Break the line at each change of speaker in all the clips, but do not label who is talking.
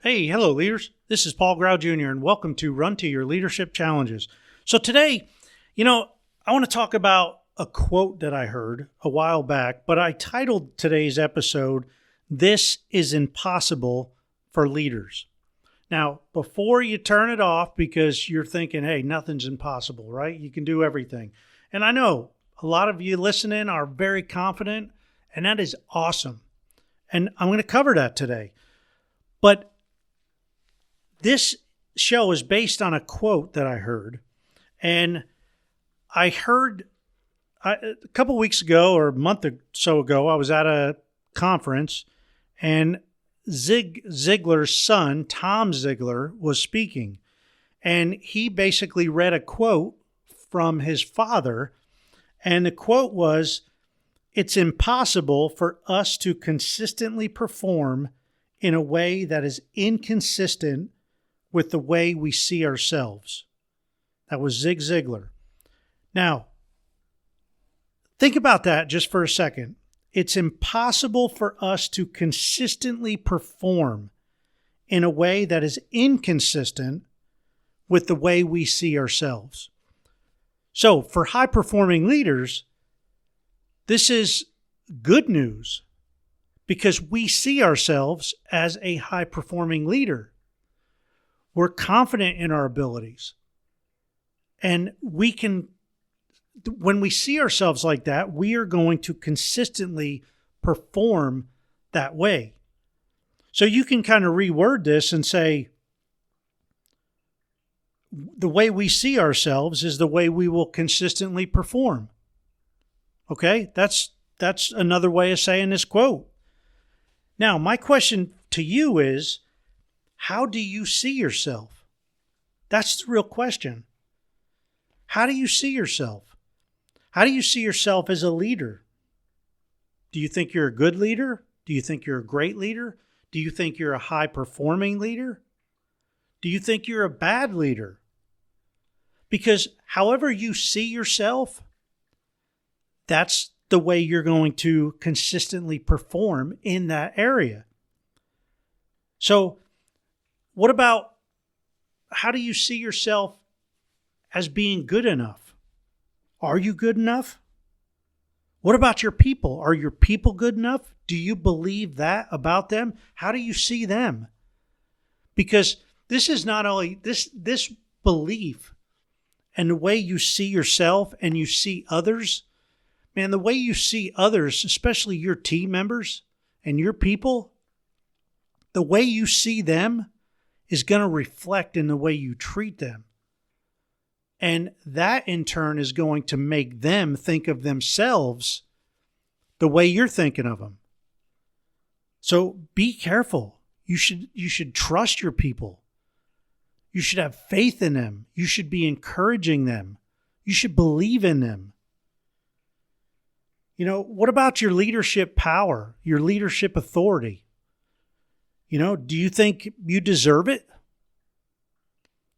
Hey, hello, leaders. This is Paul Grau Jr., and welcome to Run to Your Leadership Challenges. So today, I want to talk about a quote that I heard a while back, but I titled today's episode, "This is Impossible for Leaders." Now, before you turn it off because you're thinking, hey, nothing's impossible, right? You can do everything. And I know a lot of you listening are very confident, and that is awesome. And I'm going to cover that today. But this show is based on a quote that I heard. And I heard a couple weeks ago or a month or so ago, I was at a conference and Zig Ziglar's son, Tom Ziglar, was speaking. And he basically read a quote from his father. And the quote was, "It's impossible for us to consistently perform in a way that is inconsistent with the way we see ourselves." That was Zig Ziglar. Now, think about that just for a second. It's impossible for us to consistently perform in a way that is inconsistent with the way we see ourselves. So, for high-performing leaders, this is good news because we see ourselves as a high-performing leader. We're confident in our abilities. And when we see ourselves like that, we are going to consistently perform that way. So you can kind of reword this and say, the way we see ourselves is the way we will consistently perform. Okay? That's another way of saying this quote. Now, my question to you is, how do you see yourself? That's the real question. How do you see yourself? How do you see yourself as a leader? Do you think you're a good leader? Do you think you're a great leader? Do you think you're a high-performing leader? Do you think you're a bad leader? Because however you see yourself, that's the way you're going to consistently perform in that area. So, what about how do you see yourself as being good enough? Are you good enough? What about your people? Are your people good enough? Do you believe that about them? How do you see them? Because this is not only this belief and the way you see yourself and you see others, man, the way you see others, especially your team members and your people, the way you see them is going to reflect in the way you treat them. And that in turn is going to make them think of themselves the way you're thinking of them. So be careful. You should trust your people. You should have faith in them. You should be encouraging them. You should believe in them. What about your leadership power, your leadership authority? Do you think you deserve it?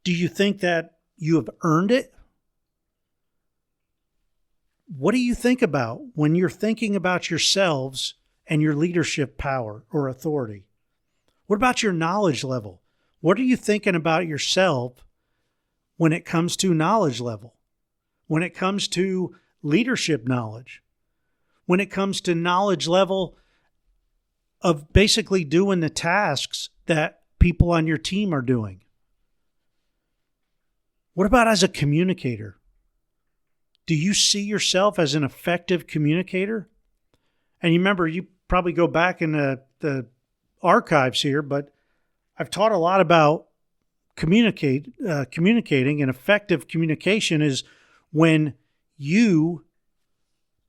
Do you think that you have earned it? What do you think about when you're thinking about yourselves and your leadership power or authority? What about your knowledge level? What are you thinking about yourself when it comes to knowledge level? When it comes to leadership knowledge? When it comes to knowledge level of basically doing the tasks that people on your team are doing? What about as a communicator? Do you see yourself as an effective communicator? And you remember, you probably go back in the archives here, but I've taught a lot about communicating, and effective communication is when you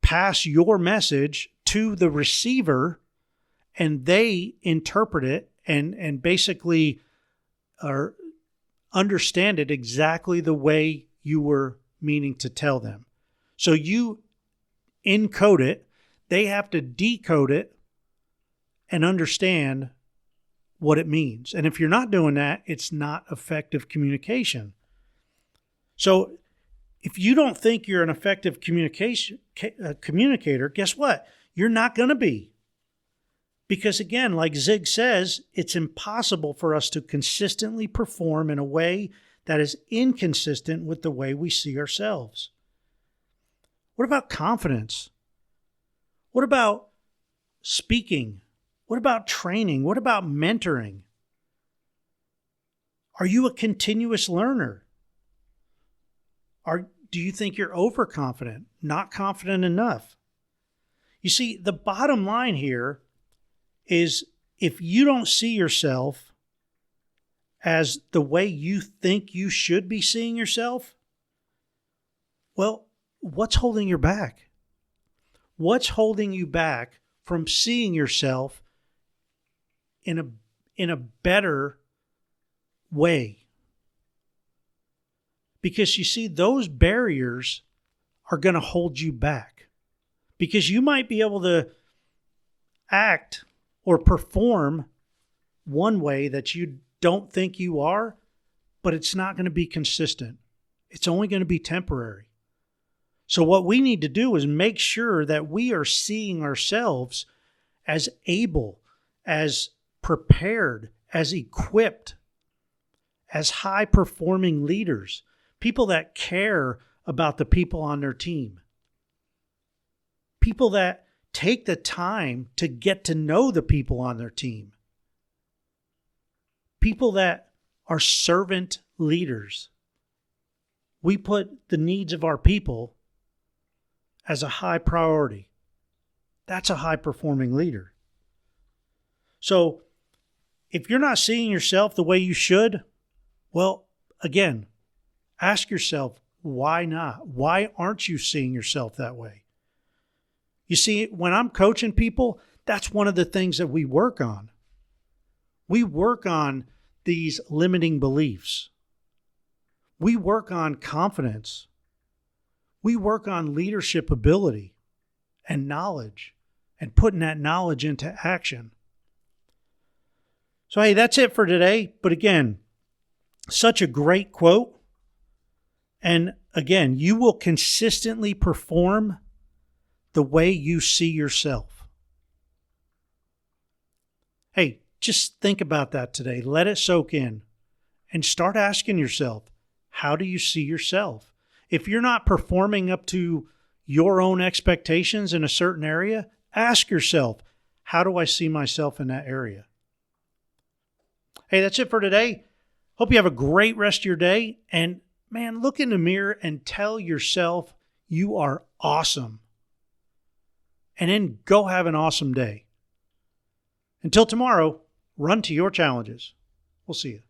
pass your message to the receiver and they interpret it and basically understand it exactly the way you were meaning to tell them. So you encode it, they have to decode it and understand what it means. And if you're not doing that, it's not effective communication. So if you don't think you're an effective communicator, guess what? You're not going to be. Because again, like Zig says, it's impossible for us to consistently perform in a way that is inconsistent with the way we see ourselves. What about confidence? What about speaking? What about training? What about mentoring? Are you a continuous learner? Do you think you're overconfident, not confident enough? You see, the bottom line here is if you don't see yourself as the way you think you should be seeing yourself, well, what's holding you back? What's holding you back from seeing yourself in a better way? Because you see, those barriers are going to hold you back. Because you might be able to act or perform one way that you don't think you are, but it's not going to be consistent. It's only going to be temporary. So what we need to do is make sure that we are seeing ourselves as able, as prepared, as equipped, as high-performing leaders, people that care about the people on their team, people that take the time to get to know the people on their team, people that are servant leaders. We put the needs of our people as a high priority. That's a high-performing leader. So if you're not seeing yourself the way you should, well, again, ask yourself, why not? Why aren't you seeing yourself that way? You see, when I'm coaching people, that's one of the things that we work on. We work on these limiting beliefs. We work on confidence. We work on leadership ability and knowledge and putting that knowledge into action. So, hey, that's it for today. But again, such a great quote. And again, you will consistently perform the way you see yourself. Hey, just think about that today. Let it soak in and start asking yourself, how do you see yourself? If you're not performing up to your own expectations in a certain area, ask yourself, how do I see myself in that area? Hey, that's it for today. Hope you have a great rest of your day. And man, look in the mirror and tell yourself you are awesome. And then go have an awesome day. Until tomorrow, run to your challenges. We'll see you.